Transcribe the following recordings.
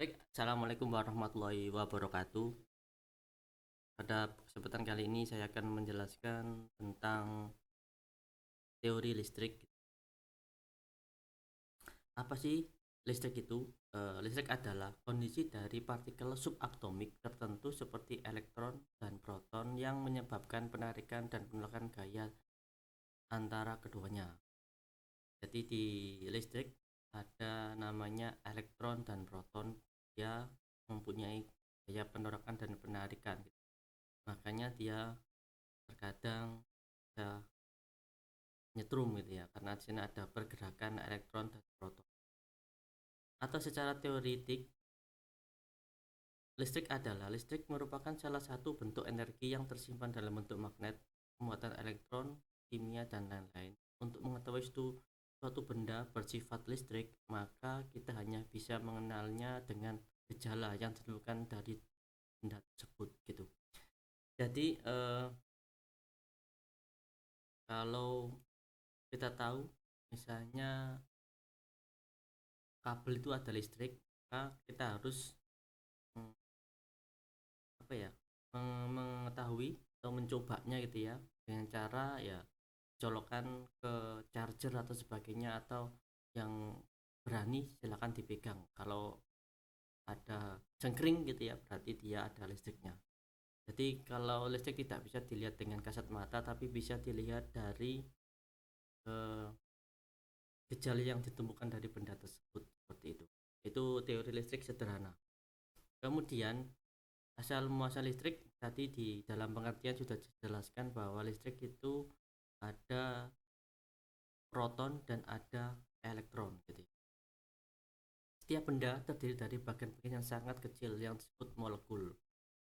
Baik, assalamualaikum warahmatullahi wabarakatuh. Pada kesempatan kali ini saya akan menjelaskan tentang teori listrik. Apa sih listrik itu? Listrik adalah kondisi dari partikel subatomik tertentu seperti elektron dan proton yang menyebabkan penarikan dan penolakan gaya antara keduanya. Jadi di listrik ada namanya elektron dan proton, dia mempunyai gaya penolakan dan penarikan. Makanya dia terkadang bisa nyetrum gitu ya, karena di sini ada pergerakan elektron dan proton. Atau secara teoretik, listrik merupakan salah satu bentuk energi yang tersimpan dalam bentuk magnet, muatan elektron, kimia, dan lain-lain. Untuk mengetahui suatu benda bersifat listrik, maka kita hanya bisa mengenalnya dengan gejala yang ditentukan dari benda tersebut gitu. Jadi kalau kita tahu misalnya kabel itu ada listrik, maka kita harus mm, apa ya, mengetahui atau mencobanya gitu ya, dengan cara ya colokan ke charger atau sebagainya, atau yang berani silakan dipegang. Kalau ada cengkring gitu ya, berarti dia ada listriknya. Jadi kalau listrik tidak bisa dilihat dengan kasat mata, tapi bisa dilihat dari eh, gejala yang ditemukan dari benda tersebut, seperti itu teori listrik sederhana. Kemudian asal muasal listrik tadi di dalam pengertian sudah dijelaskan bahwa listrik itu ada proton dan ada elektron gitu. Setiap benda terdiri dari bagian-bagian yang sangat kecil yang disebut molekul.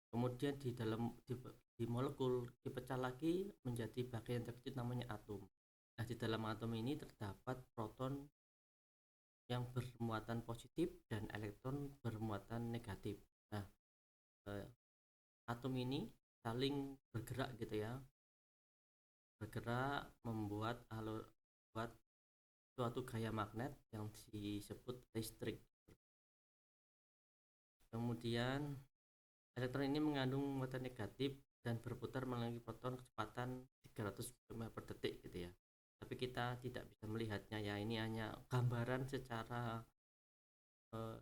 Kemudian di molekul dipecah lagi menjadi bagian terkecil namanya atom. Nah, di dalam atom ini terdapat proton yang bermuatan positif dan elektron bermuatan negatif. Nah, eh, atom ini saling bergerak gitu ya, bergerak membuat suatu gaya magnet yang disebut listrik. Kemudian elektron ini mengandung muatan negatif dan berputar mengelilingi proton kecepatan 300 km per detik gitu ya. Tapi kita tidak bisa melihatnya ya, ini hanya gambaran secara eh,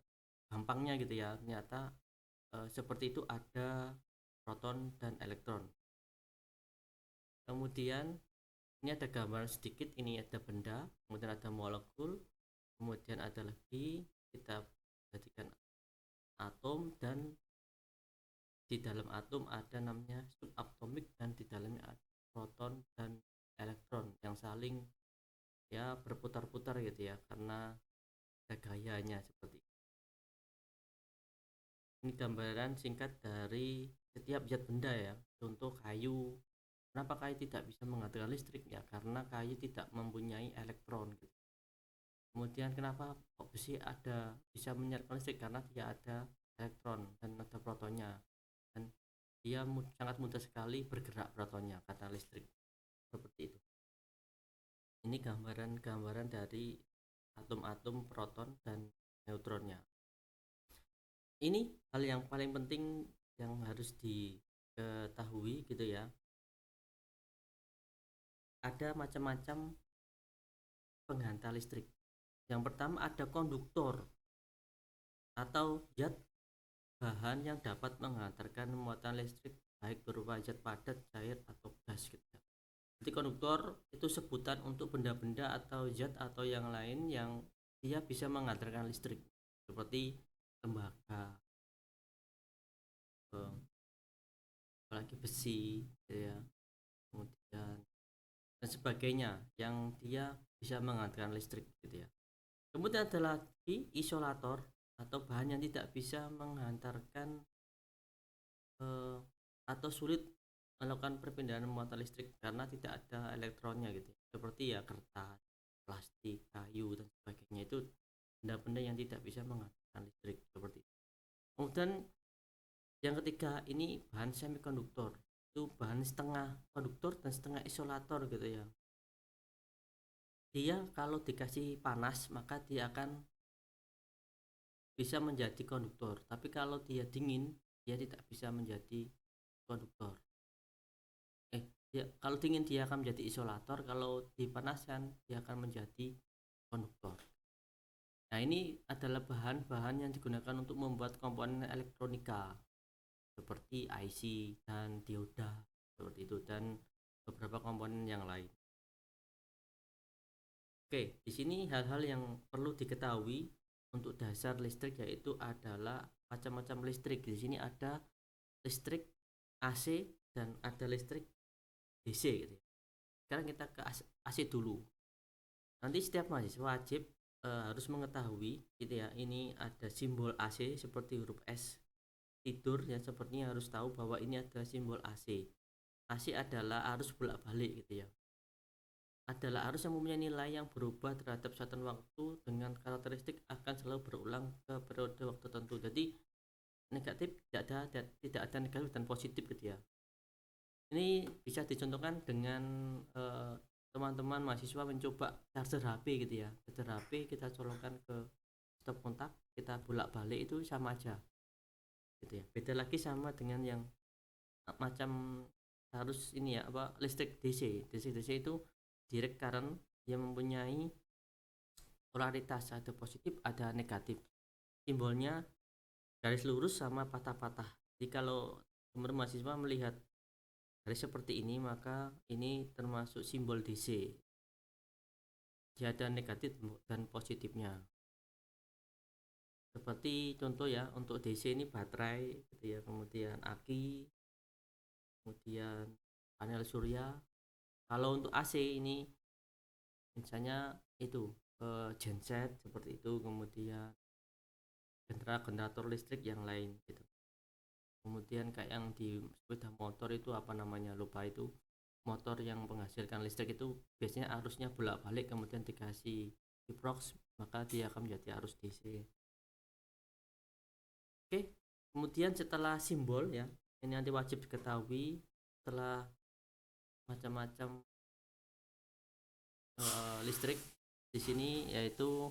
gampangnya gitu ya. Ternyata seperti itu, ada proton dan elektron. Kemudian ini ada gambaran sedikit, ini ada benda, kemudian ada molekul, kemudian ada lagi kita jadikan atom, dan di dalam atom ada namanya subatomik, dan di dalamnya ada proton dan elektron yang saling ya berputar-putar gitu ya, karena ada gayanya seperti itu. Ini gambaran singkat dari setiap zat benda ya. Contoh kayu, kenapa kayu tidak bisa menghasilkan listrik ya, karena kayu tidak mempunyai elektron gitu. Kemudian kenapa kok besi ada bisa menyalakan listrik, karena dia ada elektron dan ada protonnya, dan dia sangat mudah sekali bergerak protonnya karena listrik, seperti itu. Ini gambaran-gambaran dari atom-atom proton dan neutronnya. Ini hal yang paling penting yang harus diketahui gitu ya. Ada macam-macam penghantar listrik. Yang pertama ada konduktor atau zat bahan yang dapat menghantarkan muatan listrik, baik berupa zat padat, cair, atau gas gitu ya. Jadi konduktor itu sebutan untuk benda-benda atau zat atau yang lain yang dia bisa menghantarkan listrik, seperti tembaga, apalagi besi gitu ya, kemudian dan sebagainya yang dia bisa menghantarkan listrik gitu ya. Kemudian ada lagi isolator atau bahan yang tidak bisa menghantarkan eh, atau sulit melakukan perpindahan muatan listrik karena tidak ada elektronnya gitu, seperti ya kertas, plastik, kayu, dan sebagainya. Itu benda-benda yang tidak bisa menghasilkan listrik, seperti itu. Kemudian yang ketiga ini bahan semikonduktor, itu bahan setengah konduktor dan setengah isolator gitu ya. Dia kalau dikasih panas maka dia akan bisa menjadi konduktor, tapi kalau dia dingin dia tidak bisa menjadi konduktor. Kalau dingin dia akan menjadi isolator, kalau dipanaskan dia akan menjadi konduktor. Nah, ini adalah bahan-bahan yang digunakan untuk membuat komponen elektronika seperti IC dan dioda seperti itu, dan beberapa komponen yang lain. Oke, di sini hal-hal yang perlu diketahui untuk dasar listrik yaitu adalah macam-macam listrik. Di sini ada listrik AC dan ada listrik DC gitu. Sekarang kita ke AC dulu. Nanti setiap mahasiswa wajib harus mengetahui gitu ya. Ini ada simbol AC seperti huruf S tidur ya, sepertinya harus tahu bahwa ini ada simbol AC. AC adalah arus bolak-balik gitu ya. Adalah arus yang mempunyai nilai yang berubah terhadap satuan waktu dengan karakteristik akan selalu berulang ke periode waktu tertentu. Jadi negatif tidak ada negatif dan positif gitu ya. Ini bisa dicontohkan dengan teman-teman mahasiswa mencoba charger HP gitu ya. Charger HP kita colokkan ke stop kontak, kita bolak-balik itu sama aja gitu ya. Beda lagi sama dengan yang macam harus ini ya, apa, listrik DC. DC itu direct current yang mempunyai polaritas, ada positif ada negatif. Simbolnya garis lurus sama patah-patah. Jadi kalau teman mahasiswa melihat garis seperti ini, maka ini termasuk simbol DC. Dia ada negatif dan positifnya. Seperti contoh ya, untuk DC ini baterai gitu ya, kemudian aki, kemudian panel surya. Kalau untuk AC ini misalnya itu genset seperti itu, kemudian generator listrik yang lain gitu. Kemudian kayak yang di sepeda motor itu apa namanya, lupa, itu motor yang menghasilkan listrik itu biasanya arusnya bolak-balik, kemudian dikasih kiprox maka dia akan menjadi arus DC. Oke, kemudian setelah simbol ya, ini nanti wajib diketahui setelah macam-macam listrik di sini, yaitu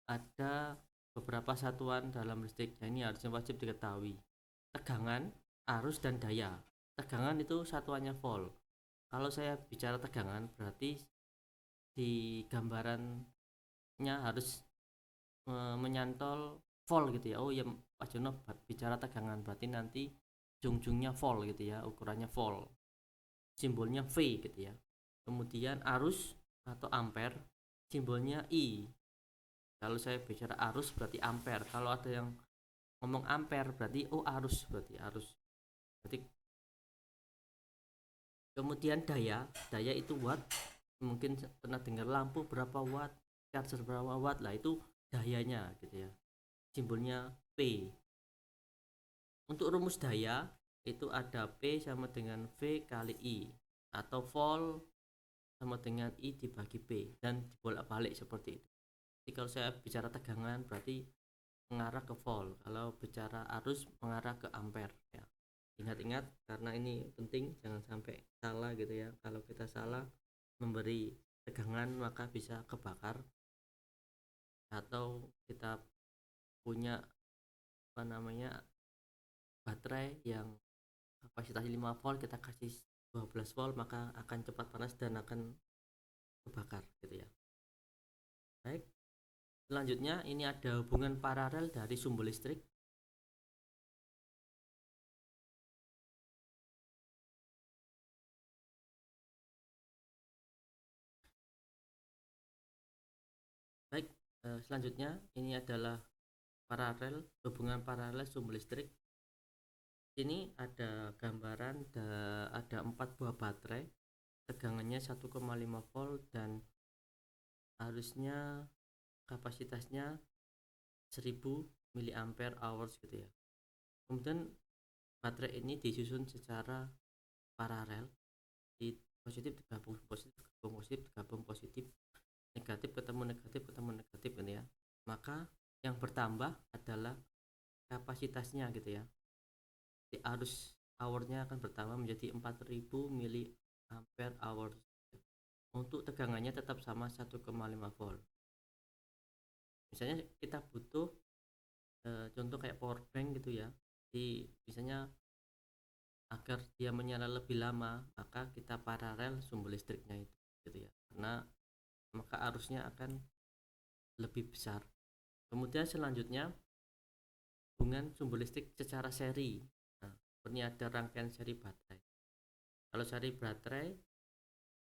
ada beberapa satuan dalam listrik. Nah, ini harusnya wajib diketahui: tegangan, arus, dan daya. Tegangan itu satuannya volt. Kalau saya bicara tegangan berarti di gambarannya harus menyantol volt gitu ya. Oh ya, Pak Jono bicara tegangan berarti nanti ujung-ujungnya volt gitu ya, ukurannya volt, simbolnya V gitu ya. Kemudian arus atau ampere, simbolnya I. Kalau saya bicara arus berarti ampere. Kalau ada yang ngomong ampere berarti arus, berarti arus. Berarti kemudian daya itu watt. Mungkin pernah dengar lampu berapa watt, charger berapa watt, lah itu dayanya gitu ya. Simbolnya P. Untuk rumus daya itu ada P sama dengan V kali I, atau volt sama dengan I dibagi P, dan dibolak-balik seperti itu. Jadi kalau saya bicara tegangan berarti mengarah ke volt, kalau bicara arus mengarah ke ampere ya. Ingat-ingat karena ini penting, jangan sampai salah gitu ya. Kalau kita salah memberi tegangan maka bisa kebakar, atau kita punya apa namanya baterai yang kapasitas 5 volt kita kasih 12 volt maka akan cepat panas dan akan kebakar gitu ya. Baik, selanjutnya ini ada hubungan paralel dari sumber listrik. Baik, selanjutnya ini adalah hubungan paralel sumber listrik. Ini ada gambaran, ada 4 buah baterai, tegangannya 1,5 volt dan arusnya kapasitasnya 1000 mAh gitu ya. Kemudian baterai ini disusun secara paralel, di positif digabung positif, negatif ketemu negatif gitu ya. Maka yang bertambah adalah kapasitasnya gitu ya. Di arus hournya akan bertambah menjadi 4000 mAh. Untuk tegangannya tetap sama 1,5 volt. Misalnya kita butuh contoh kayak power bank gitu ya. Jadi misalnya agar dia menyala lebih lama, maka kita paralel sumber listriknya itu gitu ya. Karena maka arusnya akan lebih besar. Kemudian selanjutnya hubungan sumber listrik secara seri. Nah, ini ada rangkaian seri baterai. Kalau seri baterai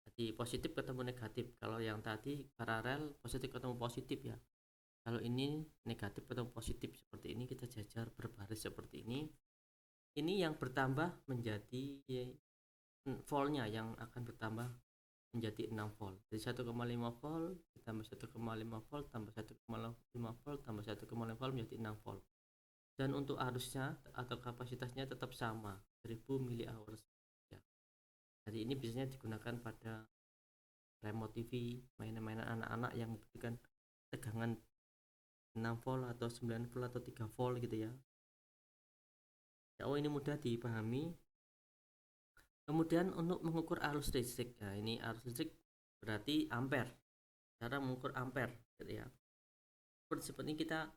jadi positif ketemu negatif. Kalau yang tadi paralel positif ketemu positif ya. Kalau ini negatif ketemu positif seperti ini, kita jajar berbaris seperti ini. Ini yang bertambah menjadi voltnya yang akan bertambah menjadi 6 volt. Jadi 1,5 volt ditambah 1,5 volt tambah 1,5 volt tambah 1,5 volt menjadi 6 volt. Dan untuk arusnya atau kapasitasnya tetap sama, 1000 mAh ya. Jadi ini biasanya digunakan pada remote TV, mainan-mainan anak-anak yang membutuhkan tegangan 6 volt atau 9 volt atau 3 volt gitu ya. Oh, ini mudah dipahami. Kemudian untuk mengukur arus listrik, nah ini arus listrik berarti ampere. Cara mengukur ampere gitu ya. Seperti kita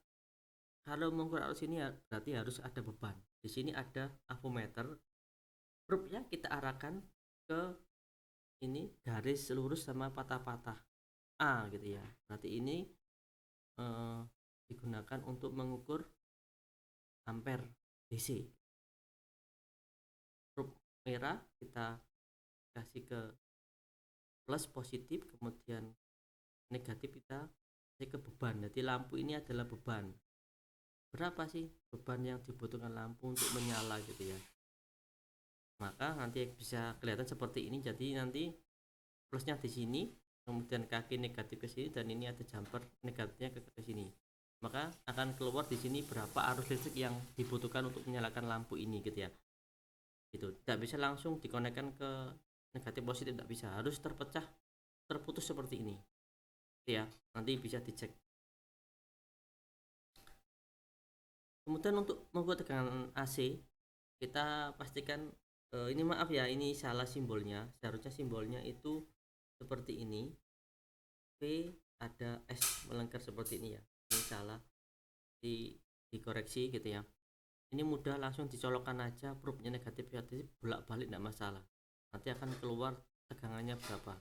kalau mengukur arus ini ya berarti harus ada beban. Di sini ada avometer, probe-nya kita arahkan ke ini garis lurus sama patah-patah A gitu ya. Berarti ini digunakan untuk mengukur ampere DC. Probe merah kita kasih ke plus positif, kemudian negatif kita kasih ke beban. Jadi lampu ini adalah beban. Berapa sih beban yang dibutuhkan lampu untuk menyala gitu ya. Maka nanti bisa kelihatan seperti ini. Jadi nanti plusnya di sini, kemudian kaki negatif ke sini, dan ini ada jumper negatifnya ke sini. Maka akan keluar di sini berapa arus listrik yang dibutuhkan untuk menyalakan lampu ini gitu ya. Itu tidak bisa langsung dikonekkan ke negatif positif, tidak bisa, harus terputus seperti ini gitu ya. Nanti bisa dicek. Kemudian untuk membuat tegangan AC, kita pastikan ini maaf ya, ini salah simbolnya. Seharusnya simbolnya itu seperti ini, P ada S melengkar seperti ini ya. Ini salah, dikoreksi gitu ya. Ini mudah, langsung dicolokkan aja, probe-nya negatif positif bolak-balik tidak masalah. Nanti akan keluar tegangannya berapa.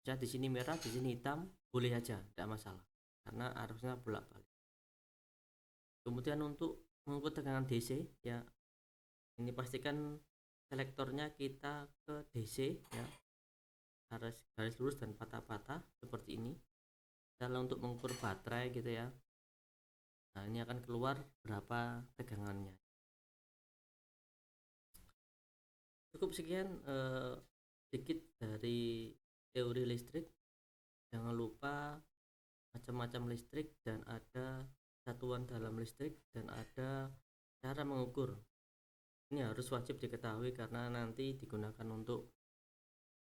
Ya di sini merah, di sini hitam, boleh aja, tidak masalah. Karena arusnya bolak-balik. Kemudian untuk mengukur tegangan DC ya, ini pastikan selektornya kita ke DC ya, garis lurus dan patah-patah seperti ini. Kalau untuk mengukur baterai gitu ya, nah ini akan keluar berapa tegangannya. Cukup sekian sedikit dari teori listrik. Jangan lupa macam-macam listrik, dan ada satuan dalam listrik, dan ada cara mengukur. Ini harus wajib diketahui karena nanti digunakan untuk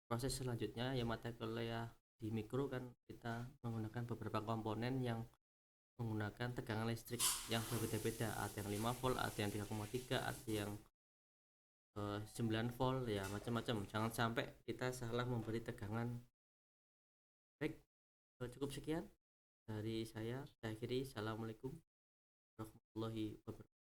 proses selanjutnya ya, mata kuliah di mikro kan kita menggunakan beberapa komponen yang menggunakan tegangan listrik yang berbeda-beda. Ada yang 5 volt, ada yang 3,3, ada yang 9 volt ya, macam-macam. Jangan sampai kita salah memberi tegangan. Baik, cukup sekian dari saya akhiri. Assalamualaikum warahmatullahi wabarakatuh.